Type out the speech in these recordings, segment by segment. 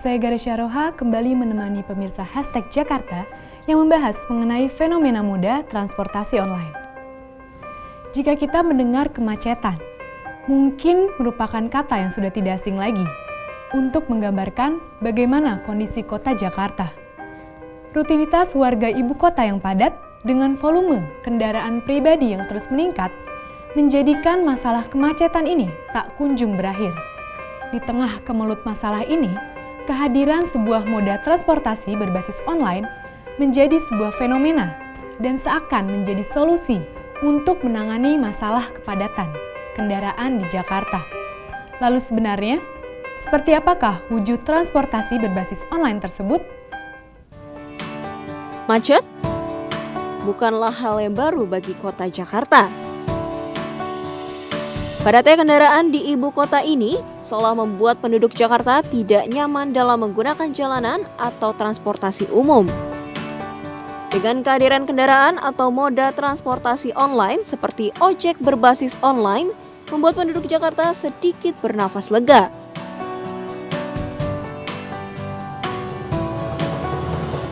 Saya Garesha Roha kembali menemani pemirsa Hashtag Jakarta yang membahas mengenai fenomena moda transportasi online. Jika kita mendengar kemacetan, mungkin merupakan kata yang sudah tidak asing lagi untuk menggambarkan bagaimana kondisi kota Jakarta. Rutinitas warga ibu kota yang padat dengan volume kendaraan pribadi yang terus meningkat menjadikan masalah kemacetan ini tak kunjung berakhir. Di tengah kemelut masalah ini, kehadiran sebuah moda transportasi berbasis online menjadi sebuah fenomena dan seakan menjadi solusi untuk menangani masalah kepadatan kendaraan di Jakarta. Lalu sebenarnya, seperti apakah wujud transportasi berbasis online tersebut? Macet bukanlah hal yang baru bagi kota Jakarta. Padatnya kendaraan di ibu kota ini seolah membuat penduduk Jakarta tidak nyaman dalam menggunakan jalanan atau transportasi umum. Dengan kehadiran kendaraan atau moda transportasi online seperti ojek berbasis online, membuat penduduk Jakarta sedikit bernafas lega.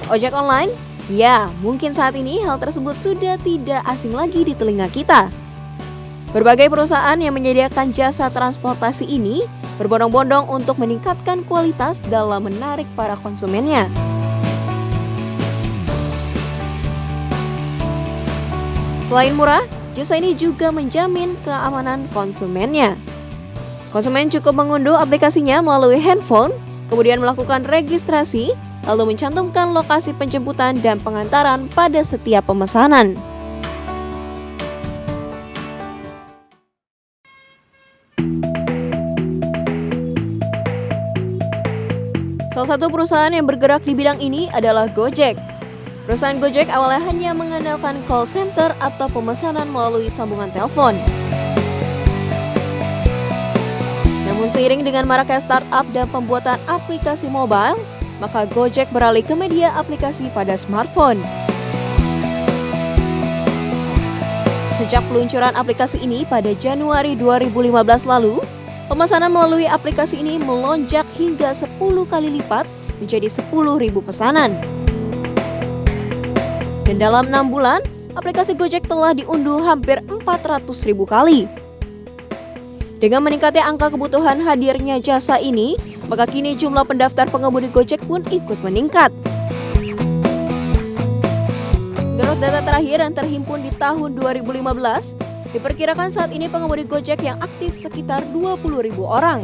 Ojek online? Ya, mungkin saat ini hal tersebut sudah tidak asing lagi di telinga kita. Berbagai perusahaan yang menyediakan jasa transportasi ini berbondong-bondong untuk meningkatkan kualitas dalam menarik para konsumennya. Selain murah, jasa ini juga menjamin keamanan konsumennya. Konsumen cukup mengunduh aplikasinya melalui handphone, kemudian melakukan registrasi, lalu mencantumkan lokasi penjemputan dan pengantaran pada setiap pemesanan. Salah satu perusahaan yang bergerak di bidang ini adalah Gojek. Perusahaan Gojek awalnya hanya mengandalkan call center atau pemesanan melalui sambungan telepon. Namun seiring dengan maraknya startup dan pembuatan aplikasi mobile, maka Gojek beralih ke media aplikasi pada smartphone. Sejak peluncuran aplikasi ini pada Januari 2015 lalu, pemesanan melalui aplikasi ini melonjak hingga 10 kali lipat menjadi 10.000 pesanan. Dan dalam 6 bulan, aplikasi Gojek telah diunduh hampir 400.000 kali. Dengan meningkatnya angka kebutuhan hadirnya jasa ini, maka kini jumlah pendaftar pengemudi Gojek pun ikut meningkat. Menurut data terakhir yang terhimpun di tahun 2015, diperkirakan saat ini pengemudi Gojek yang aktif sekitar 20.000 orang.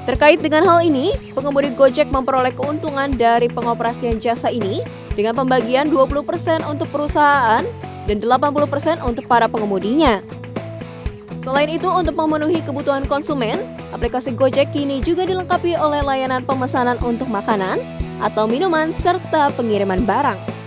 Terkait dengan hal ini, pengemudi Gojek memperoleh keuntungan dari pengoperasian jasa ini dengan pembagian 20% untuk perusahaan dan 80% untuk para pengemudinya. Selain itu, untuk memenuhi kebutuhan konsumen, aplikasi Gojek kini juga dilengkapi oleh layanan pemesanan untuk makanan atau minuman serta pengiriman barang.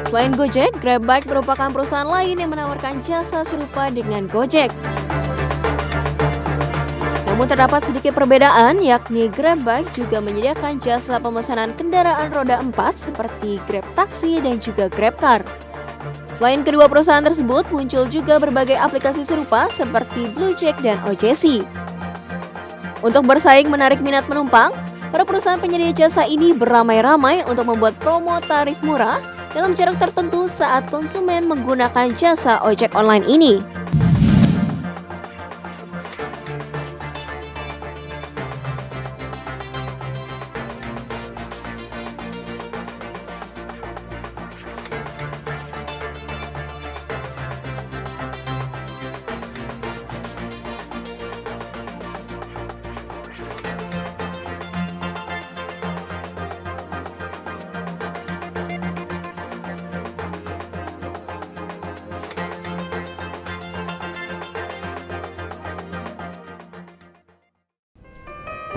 Selain Gojek, GrabBike merupakan perusahaan lain yang menawarkan jasa serupa dengan Gojek. Namun terdapat sedikit perbedaan, yakni GrabBike juga menyediakan jasa pemesanan kendaraan roda 4 seperti Grab Taksi dan juga GrabCar. Selain kedua perusahaan tersebut, muncul juga berbagai aplikasi serupa seperti BlueJack dan OJC. Untuk bersaing menarik minat penumpang, para perusahaan penyedia jasa ini beramai-ramai untuk membuat promo tarif murah dalam jarak tertentu saat konsumen menggunakan jasa ojek online ini.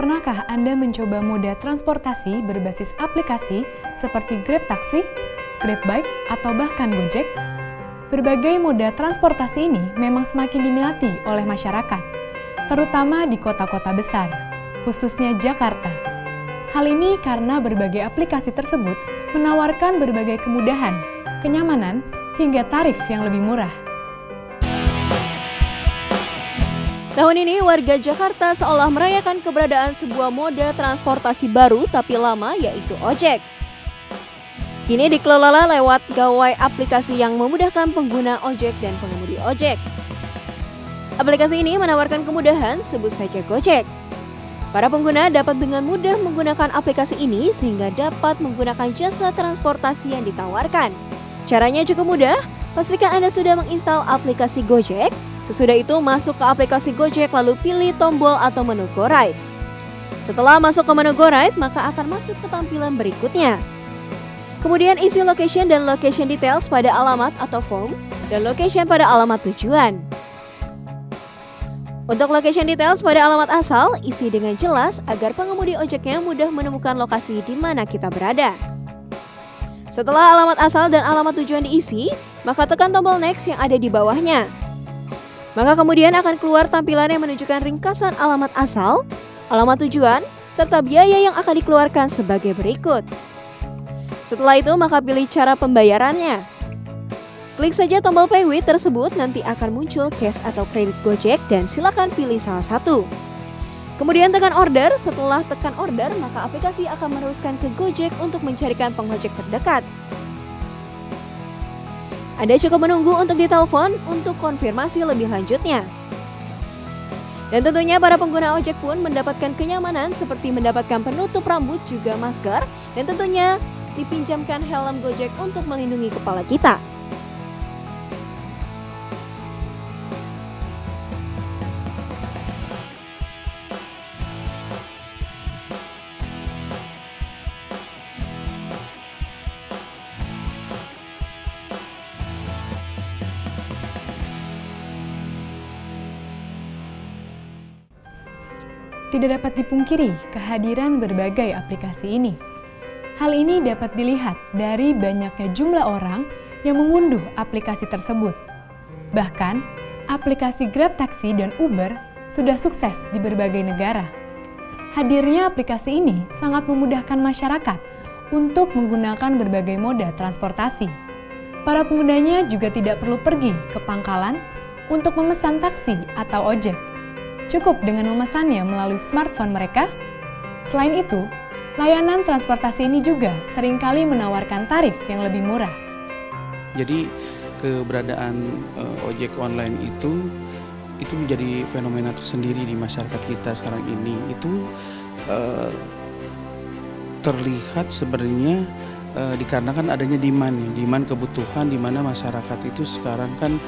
Pernahkah Anda mencoba moda transportasi berbasis aplikasi seperti Grab Taksi? Grab Bike, atau bahkan Gojek, berbagai moda transportasi ini memang semakin diminati oleh masyarakat, terutama di kota-kota besar, khususnya Jakarta. Hal ini karena berbagai aplikasi tersebut menawarkan berbagai kemudahan, kenyamanan, hingga tarif yang lebih murah. Tahun ini, warga Jakarta seolah merayakan keberadaan sebuah moda transportasi baru tapi lama, yaitu ojek. Kini dikelola lewat gawai aplikasi yang memudahkan pengguna ojek dan pengemudi ojek. Aplikasi ini menawarkan kemudahan, sebut saja Gojek. Para pengguna dapat dengan mudah menggunakan aplikasi ini sehingga dapat menggunakan jasa transportasi yang ditawarkan. Caranya cukup mudah, pastikan Anda sudah menginstal aplikasi Gojek. Sesudah itu masuk ke aplikasi Gojek lalu pilih tombol atau menu Go Ride. Setelah masuk ke menu Go Ride, maka akan masuk ke tampilan berikutnya. Kemudian isi location dan location details pada alamat atau form dan location pada alamat tujuan. Untuk location details pada alamat asal, isi dengan jelas agar pengemudi ojeknya mudah menemukan lokasi di mana kita berada. Setelah alamat asal dan alamat tujuan diisi, maka tekan tombol next yang ada di bawahnya. Maka kemudian akan keluar tampilan yang menunjukkan ringkasan alamat asal, alamat tujuan, serta biaya yang akan dikeluarkan sebagai berikut. Setelah itu maka pilih cara pembayarannya. Klik saja tombol Pay With tersebut, nanti akan muncul cash atau kredit Gojek dan silakan pilih salah satu. Kemudian tekan order, setelah tekan order maka aplikasi akan meneruskan ke Gojek untuk mencarikan pengojek terdekat. Anda cukup menunggu untuk ditelepon untuk konfirmasi lebih lanjutnya. Dan tentunya para pengguna ojek pun mendapatkan kenyamanan seperti mendapatkan penutup rambut juga masker dan tentunya dipinjamkan helm Gojek untuk melindungi kepala kita. Tidak dapat dipungkiri kehadiran berbagai aplikasi ini. Hal ini dapat dilihat dari banyaknya jumlah orang yang mengunduh aplikasi tersebut. Bahkan, aplikasi Grab Taxi dan Uber sudah sukses di berbagai negara. Hadirnya aplikasi ini sangat memudahkan masyarakat untuk menggunakan berbagai moda transportasi. Para penggunanya juga tidak perlu pergi ke pangkalan untuk memesan taksi atau ojek. Cukup dengan memesannya melalui smartphone mereka. Selain itu, layanan transportasi ini juga seringkali menawarkan tarif yang lebih murah. Jadi keberadaan ojek online itu menjadi fenomena tersendiri di masyarakat kita sekarang ini. Itu terlihat sebenarnya dikarenakan adanya demand kebutuhan, di mana masyarakat itu sekarang kan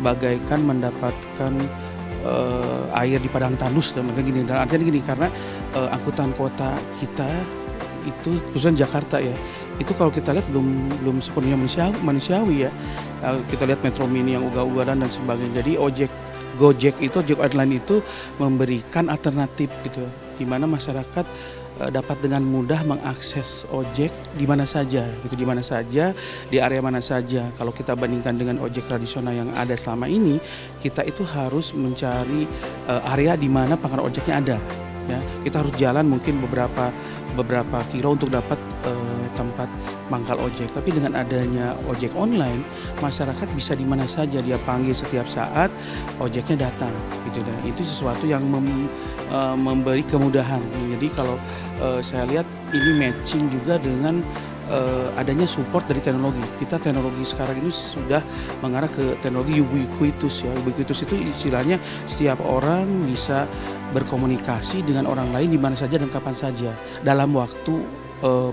bagaikan mendapatkan air di padang tandus dan gini. Dan artinya gini, karena angkutan kota kita itu khususnya Jakarta ya, itu kalau kita lihat belum sepenuhnya manusiawi ya. Kita lihat Metro Mini yang ugal-ugalan dan sebagainya. Jadi Gojek online itu memberikan alternatif gitu, di mana masyarakat dapat dengan mudah mengakses ojek di mana saja, di area mana saja. Kalau kita bandingkan dengan ojek tradisional yang ada selama ini, kita itu harus mencari area di mana pangkalan ojeknya ada. Ya, kita harus jalan mungkin beberapa kilo untuk dapat tempat pangkal ojek. Tapi dengan adanya ojek online, masyarakat bisa di mana saja dia panggil setiap saat, ojeknya datang. Gitu. Dan itu sesuatu yang memberi kemudahan. Jadi kalau saya lihat ini matching juga dengan adanya support dari teknologi. Kita teknologi sekarang ini sudah mengarah ke teknologi ubiquitous ya. Ubiquitous itu istilahnya setiap orang bisa berkomunikasi dengan orang lain di mana saja dan kapan saja dalam waktu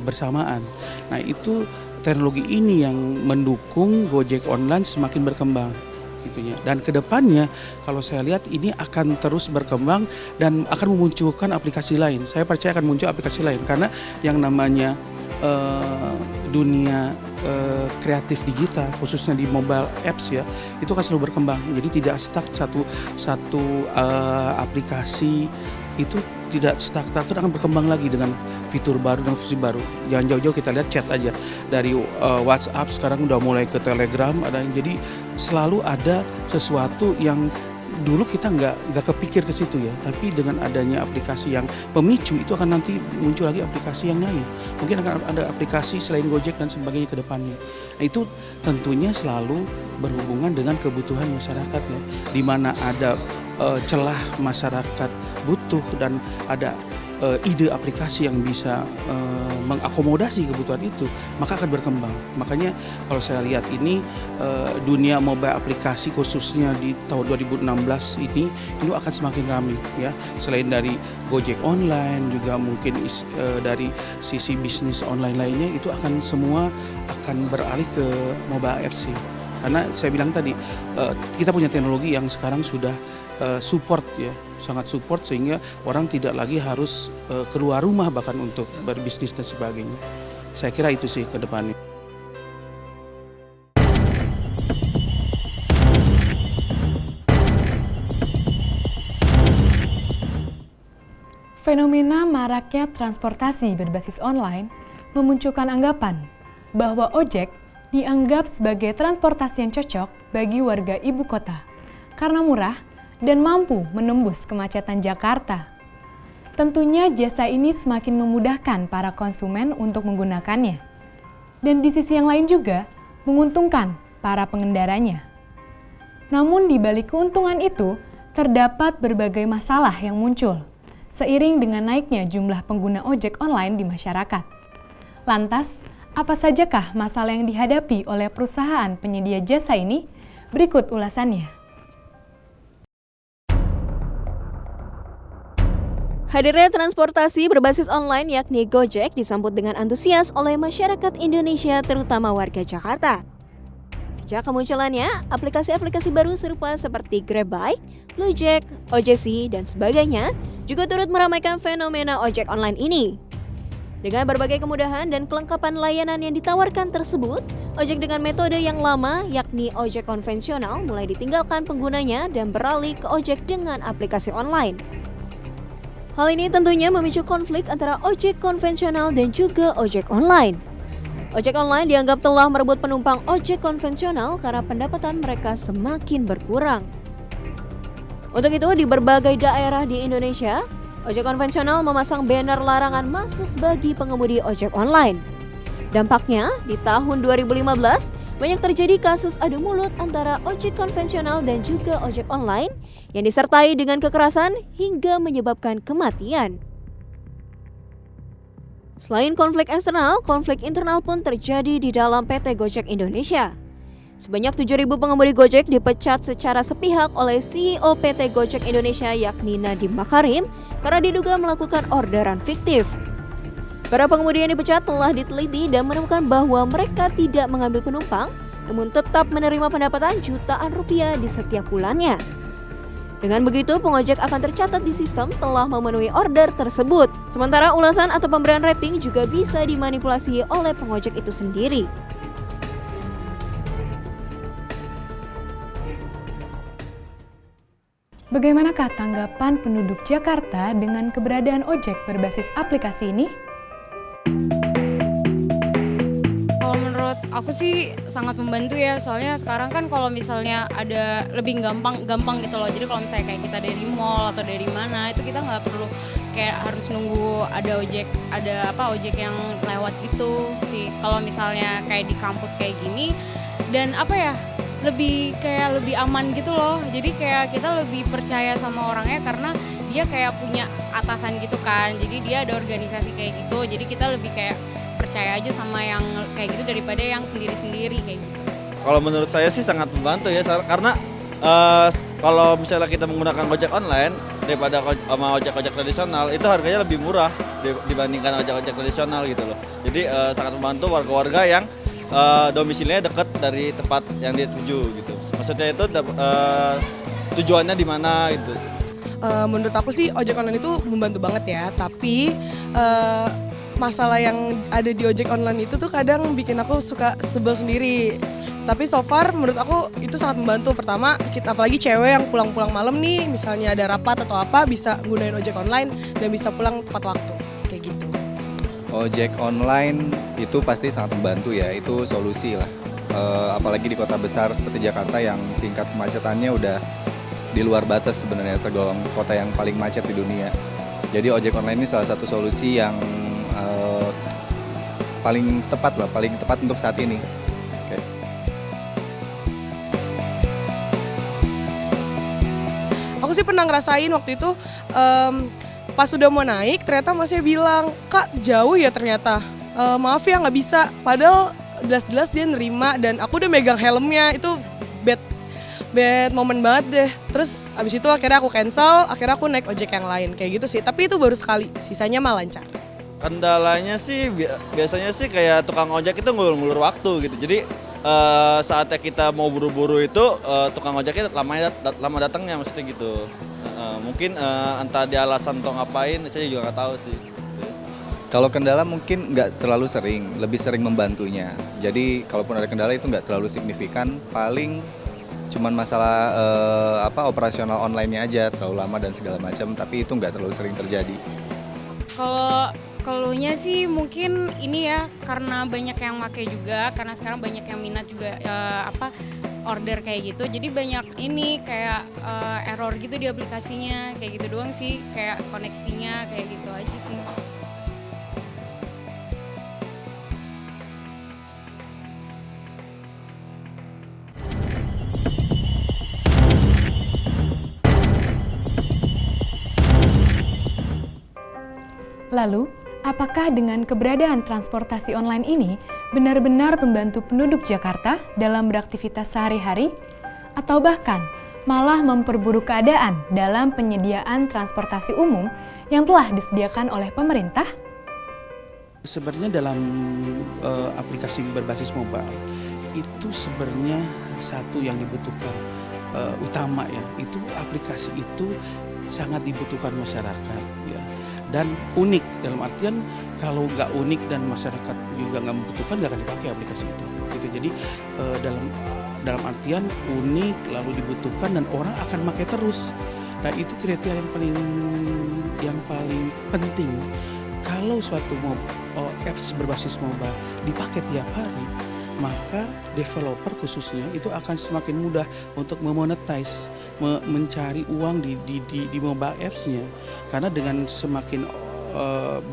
bersamaan. Nah, itu teknologi ini yang mendukung Gojek online semakin berkembang itunya. Dan kedepannya kalau saya lihat ini akan terus berkembang dan akan memunculkan aplikasi lain. Saya percaya akan muncul aplikasi lain karena yang namanya dunia kreatif digital khususnya di mobile apps ya, itu kan selalu berkembang. Jadi tidak stuck satu aplikasi itu tidak stuck, itu akan berkembang lagi dengan fitur baru dan fungsi baru. Jangan jauh-jauh kita lihat chat aja, dari WhatsApp sekarang udah mulai ke Telegram, jadi selalu ada sesuatu yang dulu kita nggak kepikir ke situ ya, tapi dengan adanya aplikasi yang pemicu itu akan nanti muncul lagi aplikasi yang lain. Mungkin akan ada aplikasi selain Gojek dan sebagainya ke depannya. Nah, itu tentunya selalu berhubungan dengan kebutuhan masyarakat ya, di mana ada celah masyarakat butuh dan ada ide aplikasi yang bisa mengakomodasi kebutuhan itu, maka akan berkembang. Makanya kalau saya lihat ini dunia mobile aplikasi khususnya di tahun 2016 ini akan semakin ramai ya. Selain dari Gojek online, juga mungkin dari sisi bisnis online lainnya, itu akan semua akan beralih ke mobile apps sih. Karena saya bilang tadi kita punya teknologi yang sekarang sudah support ya, sangat support sehingga orang tidak lagi harus keluar rumah bahkan untuk berbisnis dan sebagainya. Saya kira itu sih ke depannya. Fenomena maraknya transportasi berbasis online memunculkan anggapan bahwa ojek dianggap sebagai transportasi yang cocok bagi warga ibu kota karena murah dan mampu menembus kemacetan Jakarta. Tentunya jasa ini semakin memudahkan para konsumen untuk menggunakannya. Dan di sisi yang lain juga menguntungkan para pengendaranya. Namun di balik keuntungan itu, terdapat berbagai masalah yang muncul seiring dengan naiknya jumlah pengguna ojek online di masyarakat. Lantas, apa sajakah masalah yang dihadapi oleh perusahaan penyedia jasa ini? Berikut ulasannya. Hadirnya transportasi berbasis online yakni Gojek disambut dengan antusias oleh masyarakat Indonesia terutama warga Jakarta. Sejak kemunculannya, aplikasi-aplikasi baru serupa seperti GrabBike, Bluejack, OJC, dan sebagainya juga turut meramaikan fenomena ojek online ini. Dengan berbagai kemudahan dan kelengkapan layanan yang ditawarkan tersebut, ojek dengan metode yang lama yakni ojek konvensional mulai ditinggalkan penggunanya dan beralih ke ojek dengan aplikasi online. Hal ini tentunya memicu konflik antara ojek konvensional dan juga ojek online. Ojek online dianggap telah merebut penumpang ojek konvensional karena pendapatan mereka semakin berkurang. Untuk itu, di berbagai daerah di Indonesia, ojek konvensional memasang banner larangan masuk bagi pengemudi ojek online. Dampaknya, di tahun 2015, banyak terjadi kasus adu mulut antara ojek konvensional dan juga ojek online yang disertai dengan kekerasan hingga menyebabkan kematian. Selain konflik eksternal, konflik internal pun terjadi di dalam PT Gojek Indonesia. Sebanyak 7.000 pengemudi Gojek dipecat secara sepihak oleh CEO PT Gojek Indonesia yakni Nadiem Makarim karena diduga melakukan orderan fiktif. Para pengemudi yang dipecat telah diteliti dan menemukan bahwa mereka tidak mengambil penumpang, namun tetap menerima pendapatan jutaan rupiah di setiap bulannya. Dengan begitu, pengojek akan tercatat di sistem telah memenuhi order tersebut. Sementara ulasan atau pemberian rating juga bisa dimanipulasi oleh pengojek itu sendiri. Bagaimanakah tanggapan penduduk Jakarta dengan keberadaan ojek berbasis aplikasi ini? Kalau menurut aku sih sangat membantu ya, soalnya sekarang kan kalau misalnya ada lebih gampang gitu loh. Jadi kalau misalnya kayak kita dari mall atau dari mana, itu kita nggak perlu kayak harus nunggu ada ojek yang lewat gitu sih. Kalau misalnya kayak di kampus kayak gini, dan lebih aman gitu loh. Jadi kayak kita lebih percaya sama orangnya karena dia kayak punya atasan gitu kan. Jadi dia ada organisasi kayak gitu. Jadi kita lebih kayak percaya aja sama yang kayak gitu daripada yang sendiri-sendiri kayak gitu. Kalau menurut saya sih sangat membantu ya, karena kalau misalnya kita menggunakan ojek online daripada sama ojek-ojek tradisional, itu harganya lebih murah dibandingkan ojek-ojek tradisional gitu loh. Jadi sangat membantu warga-warga yang domisilinya dekat dari tempat yang dia tuju gitu. Maksudnya itu tujuannya di mana gitu. Menurut aku sih ojek online itu membantu banget ya, tapi masalah yang ada di ojek online itu tuh kadang bikin aku suka sebel sendiri. Tapi so far menurut aku itu sangat membantu. Pertama, apalagi cewek yang pulang-pulang malam nih, misalnya ada rapat atau apa, bisa gunain ojek online dan bisa pulang tepat waktu, kayak gitu. Ojek online itu pasti sangat membantu ya, itu solusi lah. Apalagi di kota besar seperti Jakarta yang tingkat kemacetannya udah di luar batas sebenarnya, tergolong kota yang paling macet di dunia. Jadi ojek online ini salah satu solusi yang paling tepat untuk saat ini. Oke. Aku sih pernah ngerasain waktu itu pas udah mau naik ternyata masnya bilang, "Kak, jauh ya ternyata. Maaf ya nggak bisa." Padahal jelas-jelas dia nerima dan aku udah megang helmnya. Itu bad moment banget deh. Terus abis itu akhirnya aku cancel, akhirnya aku naik ojek yang lain kayak gitu sih. Tapi itu baru sekali, sisanya mah lancar. Kendalanya sih biasanya sih kayak tukang ojek itu ngulur-ngulur waktu gitu. Jadi saatnya kita mau buru-buru itu tukang ojeknya lama datangnya maksudnya gitu. Mungkin entah dia alasan untuk ngapain, saya juga nggak tahu sih. Terus. Kalau kendala mungkin nggak terlalu sering, lebih sering membantunya. Jadi kalaupun ada kendala itu nggak terlalu signifikan, paling cuman masalah operasional online-nya aja terlalu lama dan segala macam, tapi itu nggak terlalu sering terjadi. Kalau keluhnya sih mungkin ini ya, karena banyak yang pakai juga, karena sekarang banyak yang minat juga order kayak gitu. Jadi banyak ini kayak error gitu di aplikasinya, kayak gitu doang sih, kayak koneksinya kayak gitu aja sih. Lalu, apakah dengan keberadaan transportasi online ini benar-benar membantu penduduk Jakarta dalam beraktivitas sehari-hari? Atau bahkan malah memperburuk keadaan dalam penyediaan transportasi umum yang telah disediakan oleh pemerintah? Sebenarnya dalam aplikasi berbasis mobile itu sebenarnya satu yang dibutuhkan utama ya, itu aplikasi itu sangat dibutuhkan masyarakat ya. Dan unik, dalam artian kalau nggak unik dan masyarakat juga nggak membutuhkan, nggak akan dipakai aplikasi itu gitu. Jadi dalam artian unik lalu dibutuhkan dan orang akan pakai terus. Nah itu kriteria yang paling penting. Kalau suatu apps berbasis mobile dipakai tiap hari, maka developer khususnya itu akan semakin mudah untuk memonetize, mencari uang di mobile apps-nya. Karena dengan semakin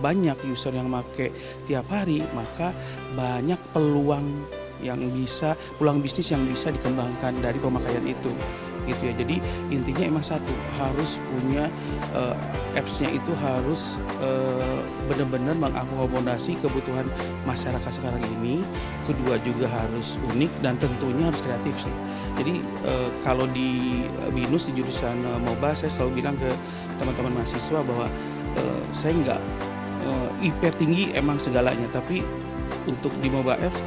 banyak user yang pakai tiap hari, maka banyak peluang bisnis yang bisa dikembangkan dari pemakaian itu. Gitu ya. Jadi intinya emang satu, harus punya apps-nya itu harus benar-benar mengakomodasi kebutuhan masyarakat sekarang ini. Kedua juga harus unik dan tentunya harus kreatif sih. Jadi kalau di BINUS di jurusan MOBA, saya selalu bilang ke teman-teman mahasiswa bahwa saya nggak IP tinggi emang segalanya, tapi untuk di mobile apps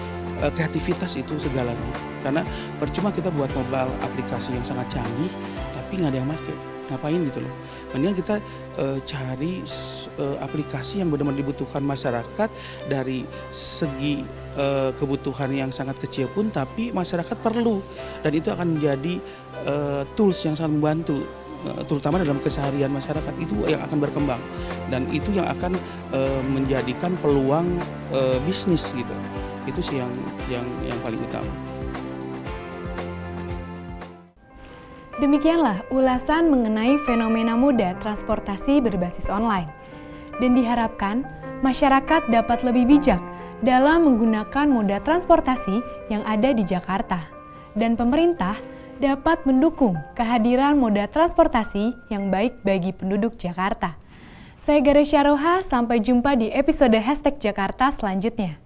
kreativitas itu segalanya. Karena percuma kita buat mobile aplikasi yang sangat canggih tapi nggak ada yang pakai, ngapain gitu loh. Mendingan kita cari aplikasi yang benar-benar dibutuhkan masyarakat dari segi kebutuhan yang sangat kecil pun tapi masyarakat perlu, dan itu akan menjadi tools yang sangat membantu terutama dalam keseharian masyarakat, itu yang akan berkembang dan itu yang akan menjadikan peluang bisnis gitu. Itu sih yang paling utama. Demikianlah ulasan mengenai fenomena moda transportasi berbasis online. Dan diharapkan masyarakat dapat lebih bijak dalam menggunakan moda transportasi yang ada di Jakarta. Dan pemerintah dapat mendukung kehadiran moda transportasi yang baik bagi penduduk Jakarta. Saya Garesha Roha, sampai jumpa di episode #Jakarta selanjutnya.